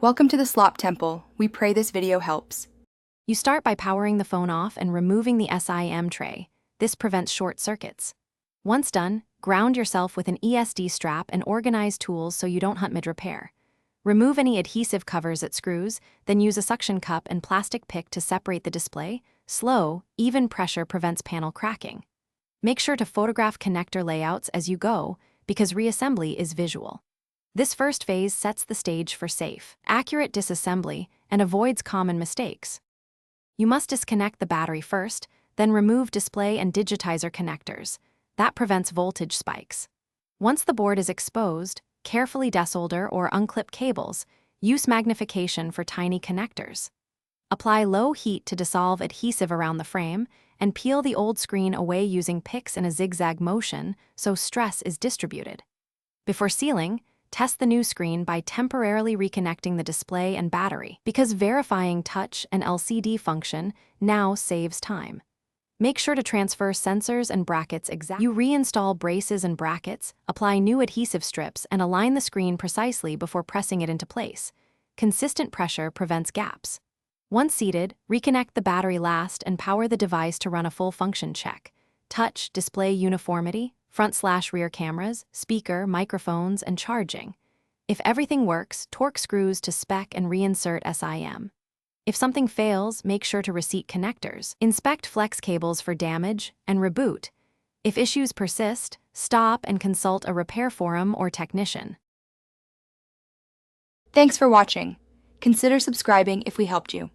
Welcome to the Slop Temple. We pray this video helps. You start by powering the phone off and removing the SIM tray. This prevents short circuits. Once done, ground yourself with an ESD strap and organize tools so you don't hunt mid-repair. Remove any adhesive covers at screws, then use a suction cup and plastic pick to separate the display. Slow, even pressure prevents panel cracking. Make sure to photograph connector layouts as you go, because reassembly is visual. This first phase sets the stage for safe, accurate disassembly and avoids common mistakes. You must disconnect the battery first, then remove display and digitizer connectors. That prevents voltage spikes. Once the board is exposed, carefully desolder or unclip cables. Use magnification for tiny connectors. Apply low heat to dissolve adhesive around the frame, and peel the old screen away using picks in a zigzag motion so stress is distributed. Before sealing, test the new screen by temporarily reconnecting the display and battery, because verifying touch and LCD function now saves time. Make sure to transfer sensors and brackets exactly. You reinstall braces and brackets, apply new adhesive strips, and align the screen precisely before pressing it into place. Consistent pressure prevents gaps. Once seated, reconnect the battery last and power the device to run a full function check. Touch, display uniformity, front/rear cameras, speaker, microphones, and charging. If everything works, torque screws to spec and reinsert SIM. If something fails, make sure to reseat connectors. Inspect flex cables for damage and reboot. If issues persist, stop and consult a repair forum or technician. Thanks for watching. Consider subscribing if we helped you.